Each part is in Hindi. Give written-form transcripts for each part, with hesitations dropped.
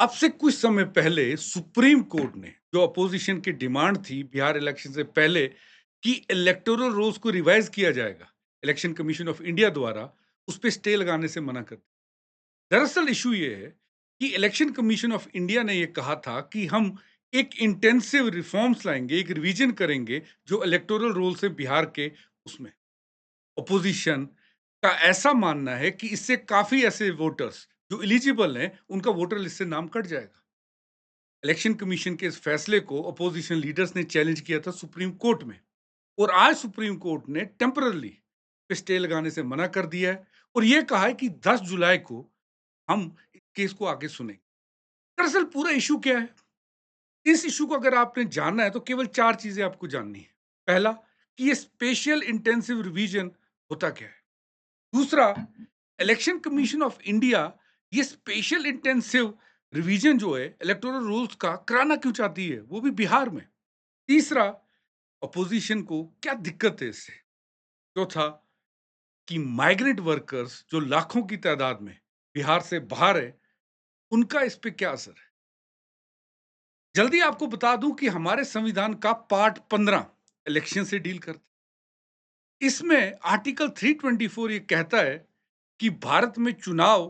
अब से कुछ समय पहले सुप्रीम कोर्ट ने जो अपोजिशन की डिमांड थी बिहार इलेक्शन से पहले कि इलेक्टोरल रोल्स को रिवाइज किया जाएगा इलेक्शन कमीशन ऑफ इंडिया द्वारा, उस पे स्टे लगाने से मना कर दिया। दरअसल इशू ये है कि इलेक्शन कमीशन ऑफ इंडिया ने ये कहा था कि हम एक इंटेंसिव रिफॉर्म्स लाएंगे, एक रिवीजन करेंगे जो इलेक्टोरल रोल से बिहार के उसमें अपोजिशन का ऐसा मानना है कि इससे काफी ऐसे वोटर्स जो एलिजिबल हैं उनका वोटर लिस्ट से नाम कट जाएगा। इलेक्शन कमीशन के इस फैसले को अपोजिशन लीडर्स ने चैलेंज किया था सुप्रीम कोर्ट में, और आज सुप्रीम कोर्ट ने टेम्पररली स्टे लगाने से मना कर दिया है और यह कहा है कि 10 जुलाई को हम इस केस को आगे सुनेंगे। दरअसल पूरा इशू क्या है? इस इशू को अगर आपने जानना है तो केवल 4 चीजें आपको जाननी है। पहला, कि ये स्पेशल इंटेंसिव रिवीजन होता क्या है? दूसरा, इलेक्शन कमीशन ऑफ इंडिया ये स्पेशल इंटेंसिव रिवीजन जो है इलेक्टोरल रूल्स का कराना क्यों चाहती है, वो भी बिहार में? तीसरा, अपोजिशन को क्या दिक्कत है इससे? चौथा, कि माइग्रेंट वर्कर्स जो लाखों की तादाद में बिहार से बाहर है, उनका इस पे क्या असर है? जल्दी आपको बता दूं कि हमारे संविधान का पार्ट 15 इलेक्शन से डील करता है। इसमें आर्टिकल 324 ये कहता है कि भारत में चुनाव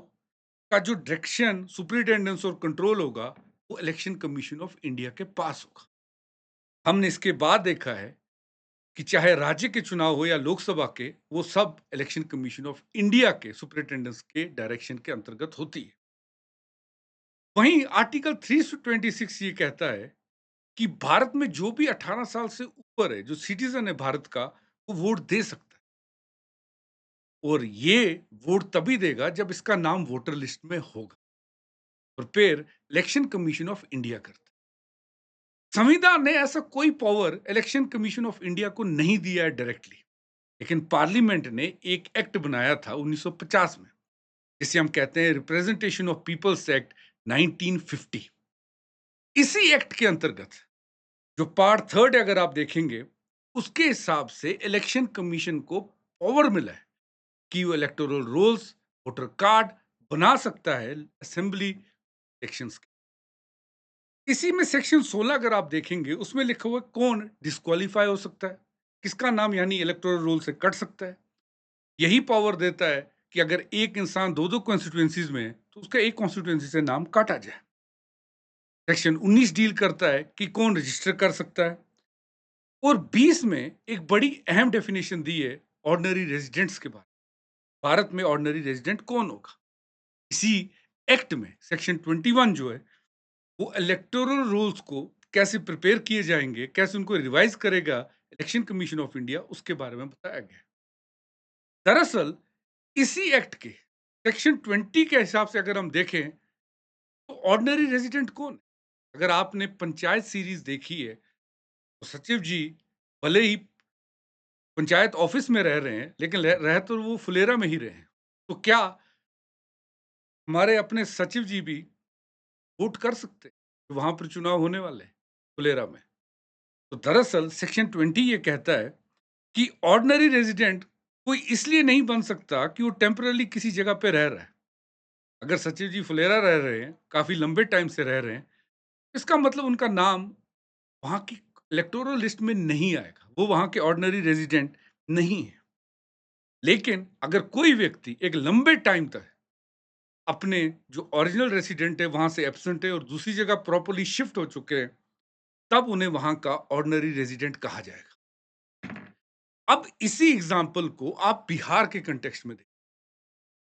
का जो डायरेक्शन, सुपरिटेंडेंस और कंट्रोल होगा, वो इलेक्शन कमीशन ऑफ इंडिया के पास होगा। हमने इसके बाद देखा है कि चाहे राज्य के चुनाव हो या लोकसभा के, वो सब इलेक्शन कमीशन ऑफ इंडिया के सुपरिटेंडेंस के डायरेक्शन के अंतर्गत होती है। वहीं आर्टिकल 326 ये कहता है कि भारत में जो भी 18 साल से ऊपर है, जो सिटीजन है भारत का, वो वोट दे सकता है, और ये वोट तभी देगा जब इसका नाम वोटर लिस्ट में होगा, और फिर इलेक्शन कमीशन ऑफ इंडिया करता है। संविधान ने ऐसा कोई power election commission of India को नहीं दिया है डायरेक्टली, लेकिन पार्लियामेंट ने एक एक्ट बनाया था 1950 में, जिसे हम कहते हैं रिप्रेजेंटेशन ऑफ पीपल्स एक्ट 1950। इसी एक्ट के अंतर्गत जो पार्ट थर्ड अगर आप देखेंगे, उसके हिसाब से इलेक्शन कमीशन को पावर मिला है कि वो इलेक्टोरल रोल्स, वोटर कार्ड बना सकता है असेंबली इलेक्शंस के। इसी में सेक्शन 16 अगर आप देखेंगे, उसमें लिखा हुआ है कौन डिस्क्वालीफाई हो सकता है, किसका नाम यानी इलेक्टोरल रोल से कट सकता है। यही पावर देता है कि अगर एक इंसान दो दो कॉन्स्टिट्यूएंसीज में है तो उसका एक कॉन्स्टिट्यूएंसी से नाम काटा जाए। सेक्शन 19 डील करता है कि कौन रजिस्टर कर सकता है, और 20 में एक बड़ी अहम डेफिनेशन दी है ऑर्डिनरी रेजिडेंट्स के बारे में। भारत में ऑर्डिनरी रेजिडेंट कौन होगा? इसी एक्ट में सेक्शन 21 जो है, वो इलेक्टोरल रूल्स को कैसे प्रिपेयर किए जाएंगे, कैसे उनको रिवाइज करेगा इलेक्शन कमीशन ऑफ इंडिया, उसके बारे में बताया गया है। दरअसल इसी एक्ट के सेक्शन 20 के हिसाब से अगर हम देखें, तो ऑर्डिनरी रेजिडेंट कौन है? अगर आपने पंचायत सीरीज देखी है, तो सचिव जी भले ही पंचायत ऑफिस में रह रहे हैं, लेकिन रह तो वो फुलेरा में ही रहे हैं। तो क्या हमारे अपने सचिव जी भी वोट कर सकते हैं वहां पर चुनाव होने वाले हैं फुलेरा में? तो दरअसल सेक्शन 20 ये कहता है कि ऑर्डिनरी रेजिडेंट कोई इसलिए नहीं बन सकता कि वो टेम्पररी किसी जगह पे रह रहा है। अगर सचिव जी फुलेरा रह रहे हैं, काफी लंबे टाइम से रह रहे हैं, इसका मतलब उनका नाम वहां की इलेक्टोरल लिस्ट में नहीं आएगा, वो वहां के ऑर्डिनरी रेजिडेंट नहीं है। लेकिन अगर कोई व्यक्ति एक लंबे टाइम तक अपने जो ओरिजिनल रेसिडेंट है वहां से एब्सेंट है और दूसरी जगह प्रॉपर्ली शिफ्ट हो चुके हैं, तब उन्हें वहां का ऑर्डिनरी रेजिडेंट कहा जाएगा। अब इसी एग्जाम्पल को आप बिहार के कंटेक्स्ट में देखें।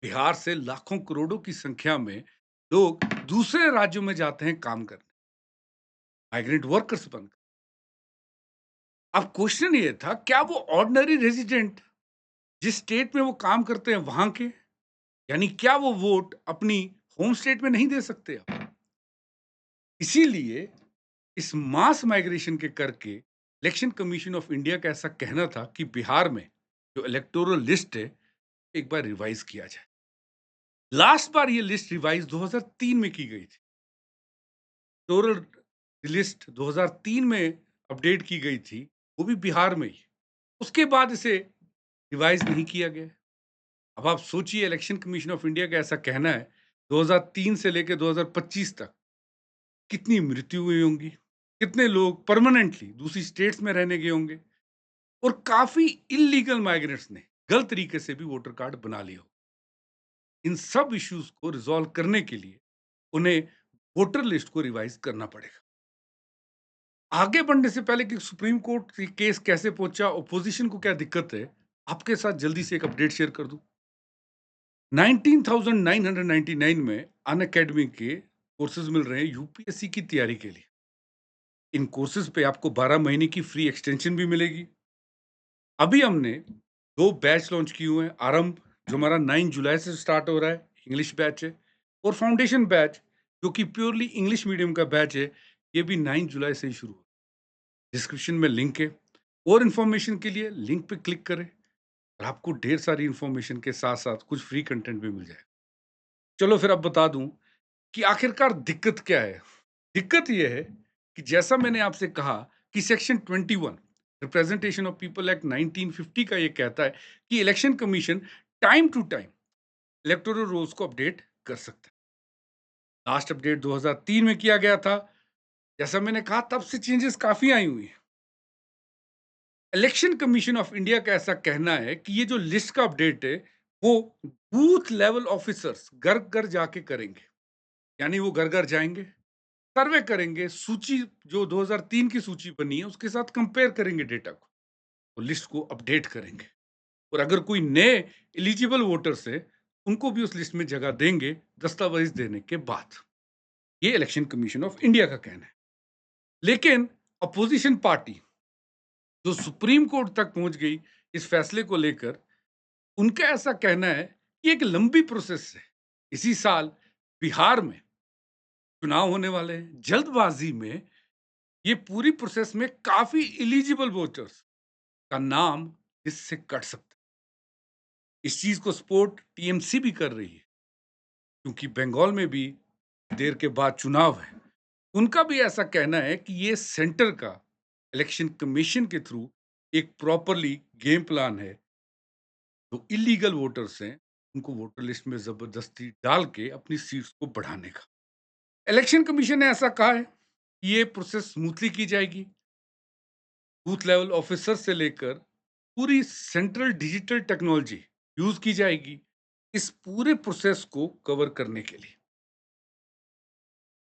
बिहार से लाखों करोड़ों की संख्या में लोग दूसरे राज्यों में जाते हैं काम करने, माइग्रेंट वर्कर्स बनकर। अब क्वेश्चन ये था, क्या वो ऑर्डिनरी रेजिडेंट जिस स्टेट में वो काम करते हैं वहां के, यानी क्या वो वोट अपनी होम स्टेट में नहीं दे सकते अब? इसीलिए इस मास माइग्रेशन के करके इलेक्शन कमीशन ऑफ इंडिया का ऐसा कहना था कि बिहार में जो इलेक्टोरल लिस्ट है, एक बार रिवाइज किया जाए। लास्ट बार ये लिस्ट रिवाइज 2003 में की गई थी। इलेक्टोरल लिस्ट 2003 में अपडेट की गई थी, वो भी बिहार में ही। उसके बाद इसे रिवाइज नहीं किया गया। अब आप सोचिए, इलेक्शन कमीशन ऑफ इंडिया का ऐसा कहना है 2003 से लेकर 2025 तक कितनी मृत्यु हुई होंगी, कितने लोग परमानेंटली दूसरी स्टेट्स में रहने गए होंगे और काफ़ी इल्लीगल माइग्रेंट्स ने गलत तरीके से भी वोटर कार्ड बना लिए हो। इन सब इश्यूज़ को रिज़ॉल्व करने के लिए उन्हें वोटर लिस्ट को रिवाइज़ करना पड़ेगा। आगे बढ़ने से पहले कि सुप्रीम कोर्ट के केस कैसे पहुँचा, ऑपोज़िशन को क्या दिक्कत है, आपके साथ जल्दी से एक अपडेट शेयर कर दूँ। 19,999 में अनअकैडमी के कोर्सेज़ मिल रहे हैं यूपीएससी की तैयारी के लिए। इन कोर्सेज़ पे आपको 12 महीने की फ्री एक्सटेंशन भी मिलेगी। अभी हमने 2 बैच लॉन्च किए हुए हैं। आरंभ जो हमारा 9 जुलाई से स्टार्ट हो रहा है, इंग्लिश बैच है और फाउंडेशन बैच जो कि प्योरली इंग्लिश मीडियम का बैच है, ये भी 9 जुलाई से ही शुरू हो। डिस्क्रिप्शन में लिंक है और इन्फॉर्मेशन के लिए लिंक पे क्लिक करें और आपको ढेर सारी इन्फॉर्मेशन के साथ-साथ कुछ फ्री कंटेंट भी मिल जाएगा। चलो फिर अब बता दूँ कि आखिरकार दिक्कत क्या है? दिक्कत ये है कि जैसा मैंने आपसे कहा कि section 21 representation of people act 1950 का ये कहता है कि election commission time to time electoral rolls को अपडेट कर सकता है। लास्ट अपडेट 2003 में किया गया था। जैसा मैंने कहा तब से चेंजेस काफ़ी आई हुई हैं। इलेक्शन कमीशन ऑफ इंडिया का ऐसा कहना है कि ये जो लिस्ट का अपडेट है, वो बूथ लेवल ऑफिसर्स घर-घर जाके करेंगे। यानी वो घर-घर जाएँगे, सर्वे करेंगे, सूची जो 2003 की सूची बनी है, उसके साथ कंपेयर करेंगे डेटा को, तो लिस्ट को अपडेट करेंगे और अगर कोई नए एलिजिबल वोटर्स हैं, उनको भी उस लिस्ट में जगह देंगे, दस्तावेज़ देने के बाद। ये इलेक्शन कमीशन ऑफ इंडिया का कहना है। लेकिन अपोज़िशन पार्टी जो सुप्रीम कोर्ट तक पहुँच गई इस फैसले को लेकर, उनका ऐसा कहना है कि एक लंबी प्रोसेस है। इसी साल बिहार में चुनाव होने वाले हैं। जल्दबाज़ी में ये पूरी प्रोसेस में काफ़ी एलिजिबल वोटर्स का नाम इससे कट सकता है। इस चीज़ को सपोर्ट टीएमसी भी कर रही है, क्योंकि बंगाल में भी देर के बाद चुनाव है। उनका भी ऐसा कहना है कि ये सेंटर का इलेक्शन कमीशन के थ्रू एक प्रॉपरली गेम प्लान है, जो इल्लीगल वोटर्स हैं, उनको वोटर लिस्ट में ज़बरदस्ती डाल के अपनी सीट्स को बढ़ाने का। इलेक्शन कमीशन ने ऐसा कहा है कि ये प्रोसेस स्मूथली की जाएगी। बूथ लेवल ऑफिसर से लेकर पूरी सेंट्रल डिजिटल टेक्नोलॉजी यूज़ की जाएगी, इस पूरे प्रोसेस को कवर करने के लिए।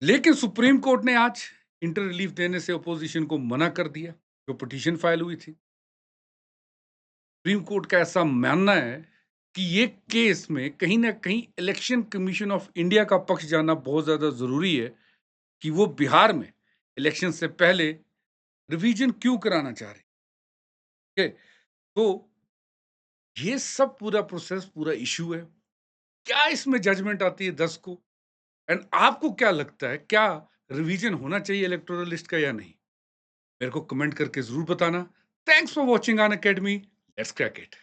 लेकिन सुप्रीम कोर्ट ने आज इंटर रिलीफ देने से अपोज़िशन को मना कर दिया, जो पिटीशन फाइल हुई थी। सुप्रीम कोर्ट का ऐसा मानना है कि ये केस में कहीं न कहीं इलेक्शन कमीशन ऑफ इंडिया का पक्ष जानना बहुत ज़्यादा ज़रूरी है कि वो बिहार में इलेक्शन से पहले रिवीजन क्यों कराना चाह रहे हैं। तो ये सब पूरा प्रोसेस, पूरा इश्यू है। क्या इसमें जजमेंट आती है 10 को? एंड आपको क्या लगता है, क्या रिवीजन होना चाहिए इलेक्टोरल लिस्ट का या नहीं? मेरे को कमेंट करके ज़रूर बताना। Thanks for watching Unacademy. Let's crack it.